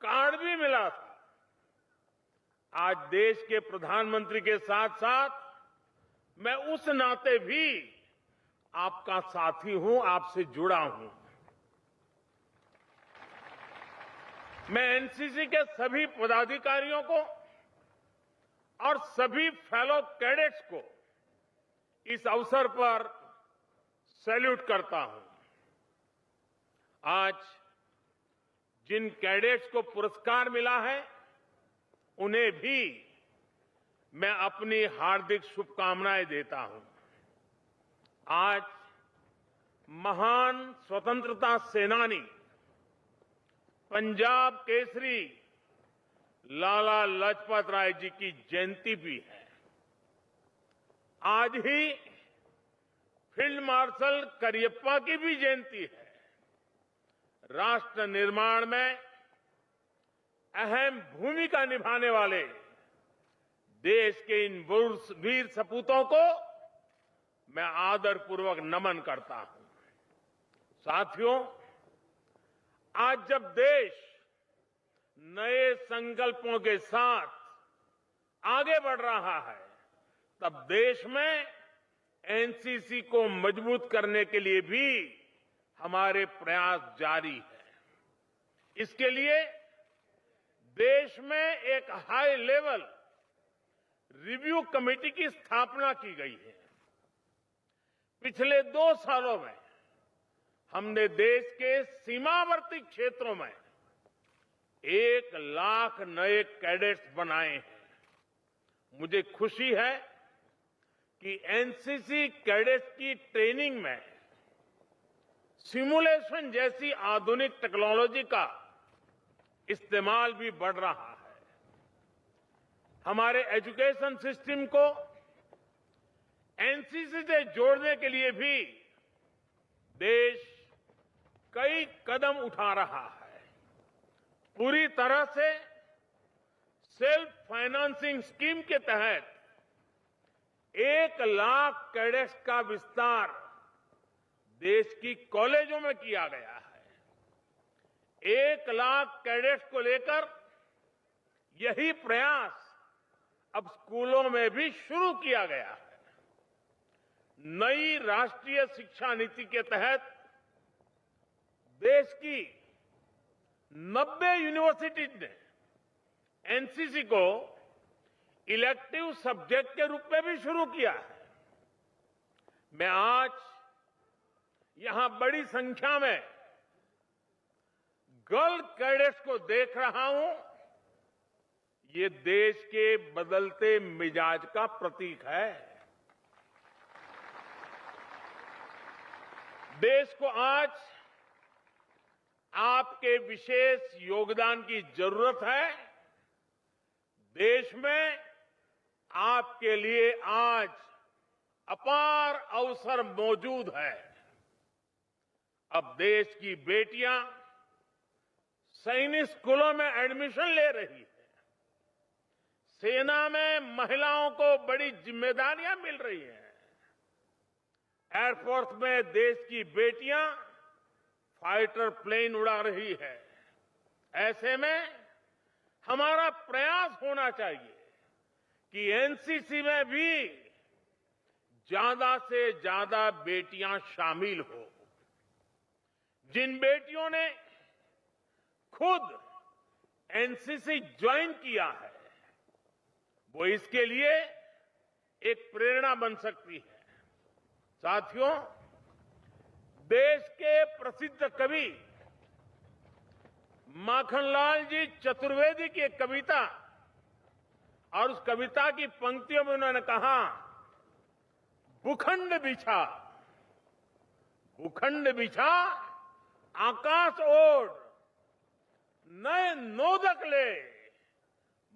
Card भी मिला था। आज देश के प्रधानमंत्री के साथ साथ मैं उस नाते भी आपका साथी हूं, आपसे जुड़ा हूं। मैं एनसीसी के सभी पदाधिकारियों को और सभी फेलो कैडेट्स को इस अवसर पर सैल्यूट करता हूं। आज जिन कैडेट्स को पुरस्कार मिला है, उन्हें भी मैं अपनी हार्दिक शुभकामनाएं देता हूं। आज महान स्वतंत्रता सेनानी पंजाब केसरी लाला लाजपत राय जी की जयंती भी है। आज ही फील्ड मार्शल करियप्पा की भी जयंती है। राष्ट्र निर्माण में अहम भूमिका निभाने वाले देश के इन वीर सपूतों को मैं आदरपूर्वक नमन करता हूं। साथियों, आज जब देश नए संकल्पों के साथ आगे बढ़ रहा है, तब देश में एनसीसी को मजबूत करने के लिए भी हमारे प्रयास जारी है। इसके लिए देश में एक हाई लेवल रिव्यू कमेटी की स्थापना की गई है। पिछले 2 सालों में हमने देश के सीमावर्ती क्षेत्रों में 1 लाख नए कैडेट्स बनाए हैं। मुझे खुशी है कि एनसीसी कैडेट्स की ट्रेनिंग में सिमुलेशन जैसी आधुनिक टेक्नोलॉजी का इस्तेमाल भी बढ़ रहा है। हमारे एजुकेशन सिस्टम को एनसीसी से जोड़ने के लिए भी देश कई कदम उठा रहा है। पूरी तरह से सेल्फ फाइनेंसिंग स्कीम के तहत 1 लाख कैडेट्स का विस्तार देश की कॉलेजों में किया गया है। 1 लाख कैडेट्स को लेकर यही प्रयास अब स्कूलों में भी शुरू किया गया है। नई राष्ट्रीय शिक्षा नीति के तहत देश की 90 यूनिवर्सिटीज ने एनसीसी को इलेक्टिव सब्जेक्ट के रूप में भी शुरू किया है। मैं आज यहां बड़ी संख्या में गर्ल कैडेट्स को देख रहा हूं। ये देश के बदलते मिजाज का प्रतीक है। देश को आज आपके विशेष योगदान की जरूरत है। देश में आपके लिए आज अपार अवसर मौजूद है। अब देश की बेटियां सैनिक स्कूलों में एडमिशन ले रही है। सेना में महिलाओं को बड़ी जिम्मेदारियां मिल रही हैं। एयरफोर्स में देश की बेटियां फाइटर प्लेन उड़ा रही है। ऐसे में हमारा प्रयास होना चाहिए कि एनसीसी में भी ज्यादा से ज्यादा बेटियां शामिल हो। जिन बेटियों ने खुद एनसीसी ज्वाइन किया है, वो इसके लिए एक प्रेरणा बन सकती है। साथियों, देश के प्रसिद्ध कवि माखनलाल जी चतुर्वेदी की एक कविता, और उस कविता की पंक्तियों में उन्होंने कहा, भूखंड बिछा, भूखंड बिछा आकाश ओढ़, नए नोदक ले,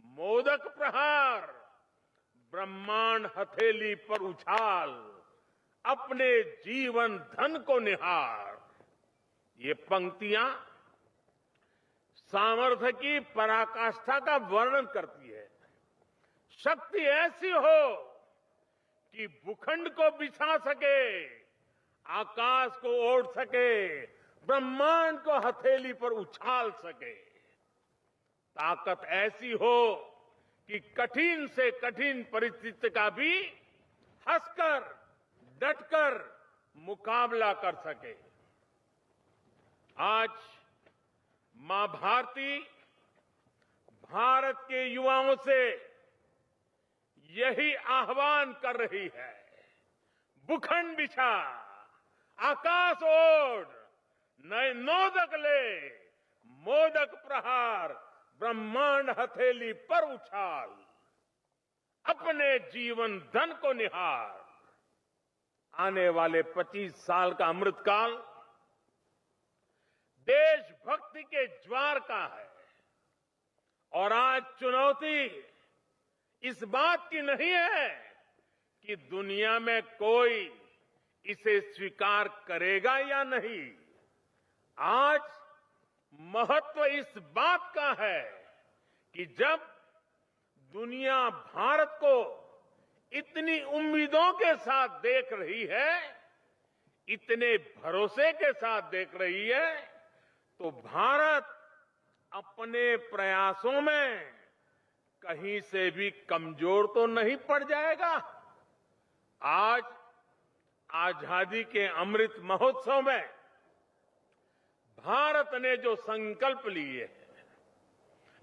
मोदक प्रहार, ब्रह्मांड हथेली पर उछाल, अपने जीवन धन को निहार। ये पंक्तियां सामर्थ्य की पराकाष्ठा का वर्णन करती है। शक्ति ऐसी हो कि भूखंड को बिछा सके, आकाश को ओढ़ सके, ब्रह्मांड को हथेली पर उछाल सके। ताकत ऐसी हो कि कठिन से कठिन परिस्थिति का भी हंसकर, डटकर मुकाबला कर सके। आज मां भारती भारत के युवाओं से यही आह्वान कर रही है। भूखंड बिछा, आकाश ओढ़, नए नोदक ले, मोदक प्रहार, ब्रह्मांड हथेली पर उछाल, अपने जीवन धन को निहार। आने वाले 25 साल का अमृतकाल देशभक्ति के ज्वार का है और आज चुनौती इस बात की नहीं है कि दुनिया में कोई इसे स्वीकार करेगा या नहीं। आज महत्व इस बात का है कि जब दुनिया भारत को इतनी उम्मीदों के साथ देख रही है, इतने भरोसे के साथ देख रही है, तो भारत अपने प्रयासों में कहीं से भी कमजोर तो नहीं पड़ जाएगा। आज आजादी के अमृत महोत्सव में भारत ने जो संकल्प लिए हैं,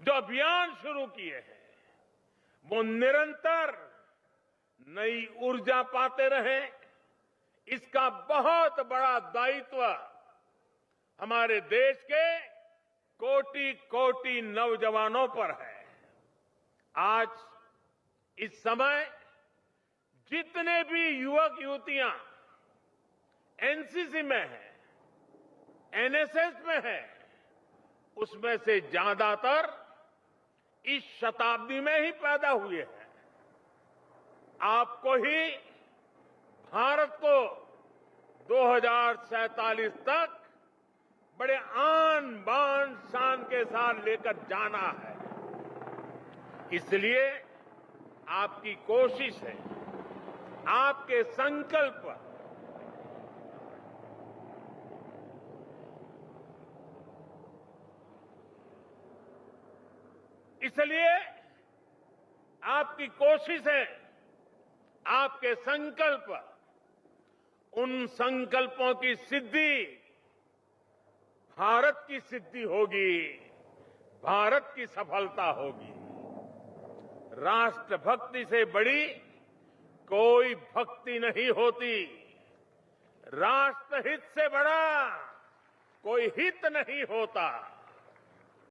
जो अभियान शुरू किए हैं, वो निरंतर नई ऊर्जा पाते रहे। इसका बहुत बड़ा दायित्व हमारे देश के कोटि कोटि नौजवानों पर है। आज इस समय जितने भी युवक युवतियां एनसीसी में हैं, एनएसएस में हैं, उसमें से ज्यादातर इस शताब्दी में ही पैदा हुए हैं। आपको ही भारत को 2047 तक बड़े आन बान शान के साथ लेकर जाना है। इसलिए आपकी कोशिश है, आपके संकल्प, इसलिए आपकी कोशिश है, आपके संकल्प, उन संकल्पों की सिद्धि भारत की सिद्धि होगी, भारत की सफलता होगी। राष्ट्रभक्ति से बड़ी कोई भक्ति नहीं होती, राष्ट्रहित से बड़ा कोई हित नहीं होता।